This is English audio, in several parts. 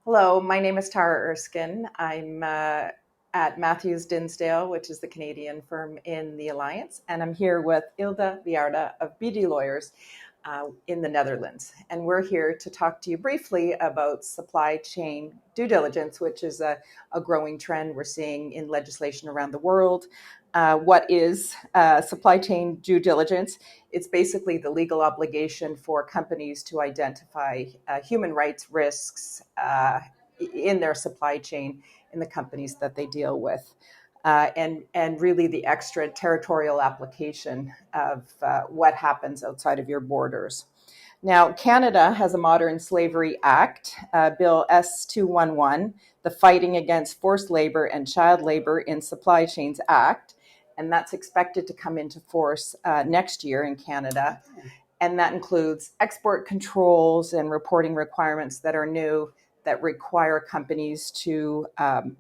Hello, my name is Tara Erskine. I'm at Matthews Dinsdale, which is the Canadian firm in the Alliance, and I'm here with Hylda Wiarda of BD Lawyers in the Netherlands. And we're here to talk to you briefly about supply chain due diligence, which is a growing trend we're seeing in legislation around the world. What is supply chain due diligence? It's basically the legal obligation for companies to identify human rights risks in their supply chain in the companies that they deal with. And really the extraterritorial application of what happens outside of your borders. Now, Canada has a Modern Slavery Act, Bill S-211, the Fighting Against Forced Labor and Child Labor in Supply Chains Act, and that's expected to come into force next year in Canada. And that includes export controls and reporting requirements that are new that require companies to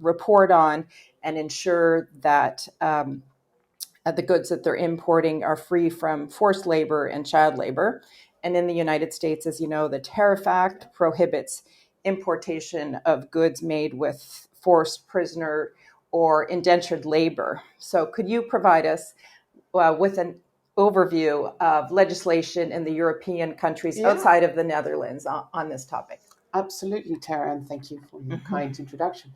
report on and ensure that the goods that they're importing are free from forced labor and child labor. And in the United States, as you know, the Tariff Act prohibits importation of goods made with forced prisoner or indentured labor. So could you provide us with an overview of legislation in the European countries outside of the Netherlands on this topic? Absolutely, Tara, and thank you for your kind introduction.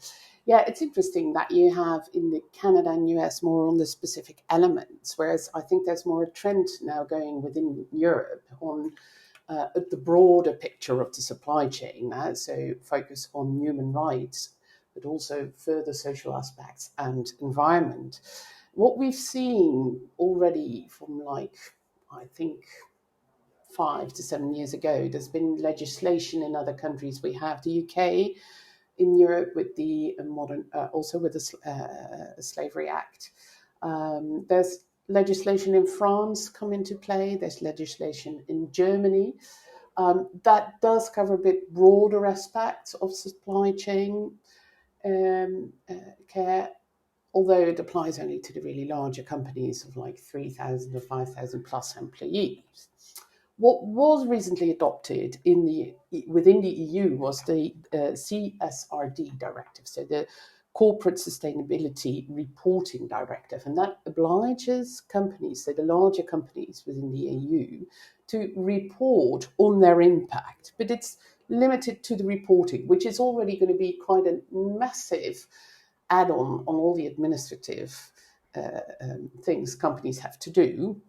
Yeah, it's interesting that you have in the Canada and US more on the specific elements, whereas I think there's more a trend now going within Europe on the broader picture of the supply chain, so focus on human rights, but also further social aspects and environment. What we've seen already from I think 5 to 7 years ago, there's been legislation in other countries. We have the UK in Europe with the also with the Slavery Act. There's legislation in France come into play. There's legislation in Germany that does cover a bit broader aspects of supply chain care, although it applies only to the really larger companies of like 3,000 or 5,000 plus employees. What was recently adopted within the EU was the CSRD directive, so the Corporate Sustainability Reporting Directive, and that obliges companies, so the larger companies within the EU, to report on their impact. But it's limited to the reporting, which is already going to be quite a massive add-on on all the administrative things companies have to do.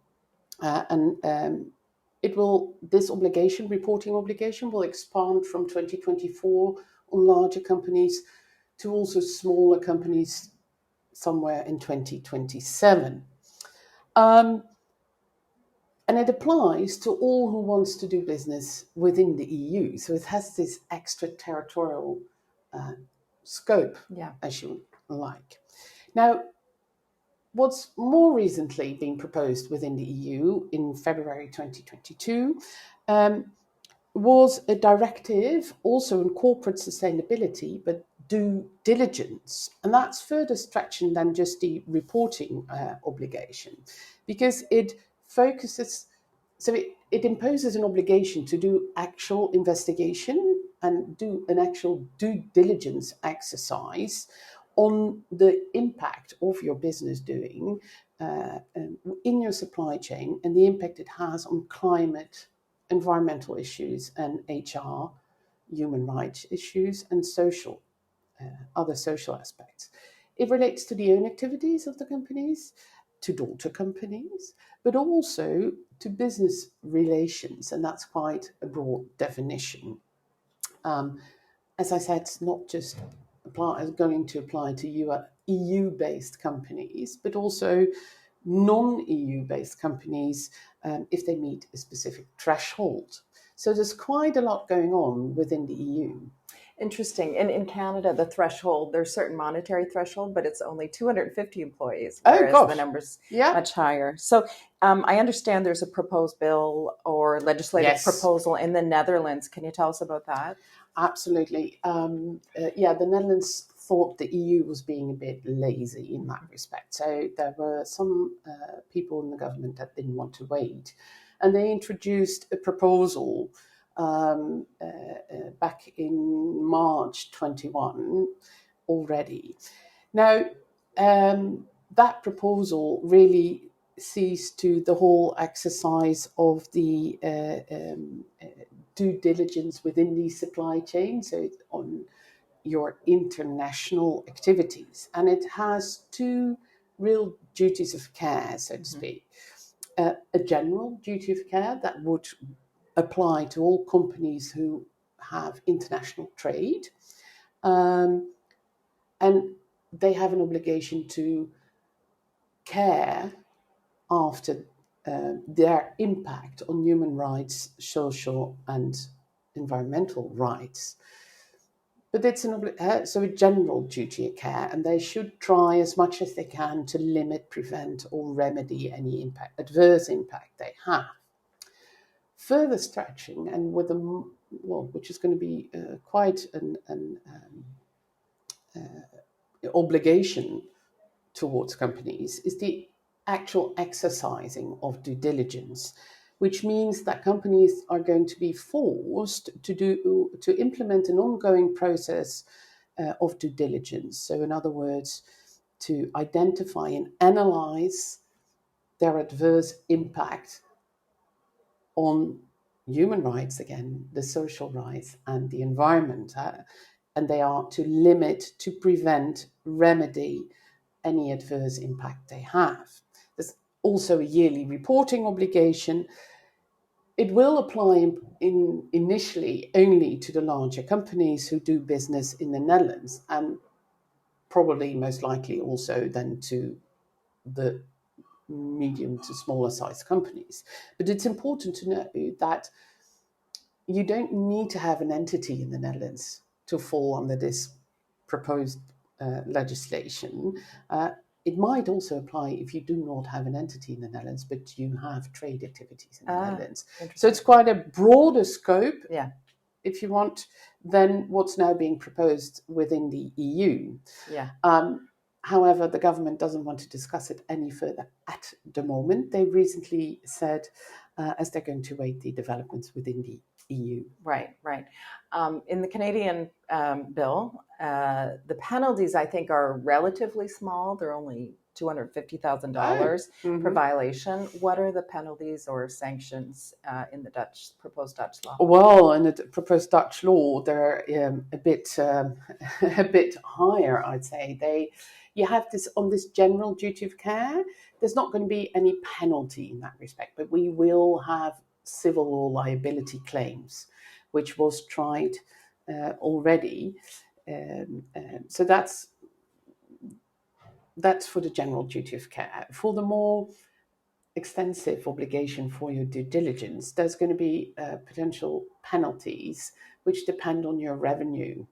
This reporting obligation will expand from 2024 on larger companies to also smaller companies somewhere in 2027. And it applies to all who wants to do business within the EU. So it has this extraterritorial scope, as you like. Now, what's more recently been proposed within the EU in February 2022 was a directive also on corporate sustainability, but due diligence. And that's further stretching than just the reporting obligation, because it focuses, it imposes an obligation to do actual investigation and do an actual due diligence exercise on the impact of your business doing in your supply chain and the impact it has on climate, environmental issues, and HR, human rights issues, and other social aspects. It relates to the own activities of the companies, to daughter companies, but also to business relations, and that's quite a broad definition. As I said, it's not just going to apply to EU-based companies, but also non-EU-based companies if they meet a specific threshold. So there's quite a lot going on within the EU. Interesting. And in Canada, the threshold, there's certain monetary threshold, but it's only 250 employees, whereas the number's much higher. So I understand there's a proposed bill or legislative proposal in the Netherlands. Can you tell us about that? Absolutely. The Netherlands thought the EU was being a bit lazy in that respect. So there were some people in the government that didn't want to wait. And they introduced a proposal back in March 21 already. Now, that proposal really sees to the whole exercise of the due diligence within the supply chain, so it's on your international activities. And it has two real duties of care, so to speak. A general duty of care that would apply to all companies who have international trade. And they have an obligation to care after their impact on human rights, social and environmental rights. But it's so a general duty of care, and they should try as much as they can to limit, prevent, or remedy any adverse impact they have. Further stretching, and with which is going to be quite an obligation towards companies, is the actual exercising of due diligence, which means that companies are going to be forced to implement an ongoing process of due diligence. So, in other words, to identify and analyze their adverse impact on human rights, again, the social rights and the environment. And they are to limit, to prevent, remedy any adverse impact they have. There's also a yearly reporting obligation. It will apply initially only to the larger companies who do business in the Netherlands, and probably most likely also then to the medium to smaller size companies. But it's important to know that you don't need to have an entity in the Netherlands to fall under this proposed legislation. It might also apply if you do not have an entity in the Netherlands, but you have trade activities in the Netherlands. So it's quite a broader scope, if you want, than what's now being proposed within the EU. However, the government doesn't want to discuss it any further at the moment. They recently said, as they're going to wait the developments within the EU. Right. In the Canadian bill, the penalties, I think, are relatively small. They're only $250,000 per violation. What are the penalties or sanctions in the proposed Dutch law? Well, in the proposed Dutch law, they're a bit higher, I'd say. You have this on this general duty of care. There's not going to be any penalty in that respect, but we will have civil law liability claims, which was tried already. So that's for the general duty of care. For the more extensive obligation for your due diligence, there's going to be potential penalties which depend on your revenue.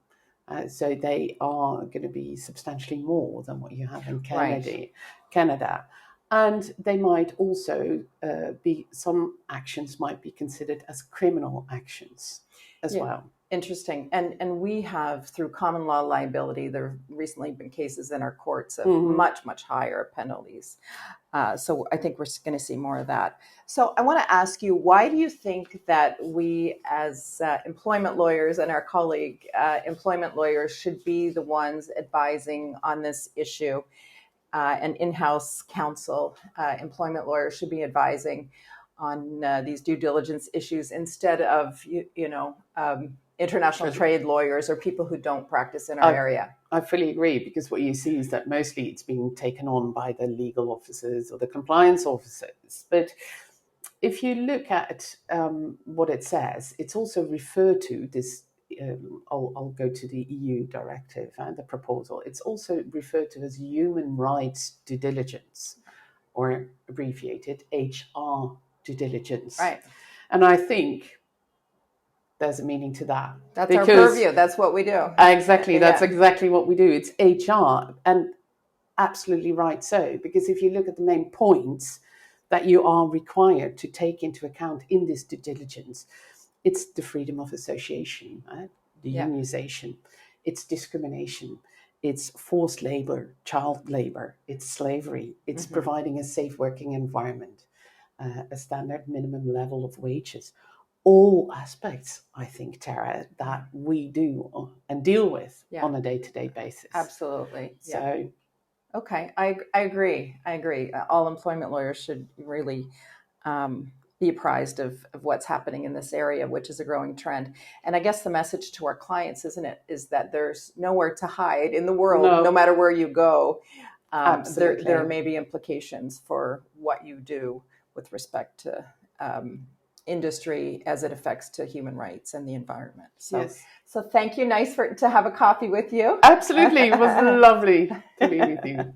So they are going to be substantially more than what you have in Canada. And they might also some actions might be considered as criminal actions as well. Interesting. And we have, through common law liability, there have recently been cases in our courts of much, much higher penalties. So I think we're going to see more of that. So I want to ask you, why do you think that we as employment lawyers and our colleague employment lawyers should be the ones advising on this issue? And in-house counsel, employment lawyers should be advising on these due diligence issues instead of, international trade lawyers or people who don't practice in our area. I fully agree, because what you see is that mostly it's being taken on by the legal officers or the compliance officers. But if you look at what it says, it's also referred to this. I'll go to the EU directive and the proposal. It's also referred to as human rights due diligence, or abbreviated HR due diligence. Right. And I think there's a meaning to that. That's our purview. That's what we do. Exactly. That's exactly what we do. It's HR, and absolutely right so, because if you look at the main points that you are required to take into account in this due diligence, it's the freedom of association, the unionization, it's discrimination, it's forced labor, child labor, it's slavery, it's providing a safe working environment, a standard minimum level of wages. all aspects, I think, Tara, that we do and deal with Yeah. on a day-to-day basis. Absolutely. So, yeah. Okay, I agree. I agree. All employment lawyers should really be apprised of what's happening in this area, which is a growing trend. And I guess the message to our clients, isn't it, is that there's nowhere to hide in the world, no matter where you go. Absolutely. There may be implications for what you do with respect to industry as it affects to human rights and the environment. So, Yes. So thank you. Nice to have a coffee with you. Absolutely. It was lovely to be with you.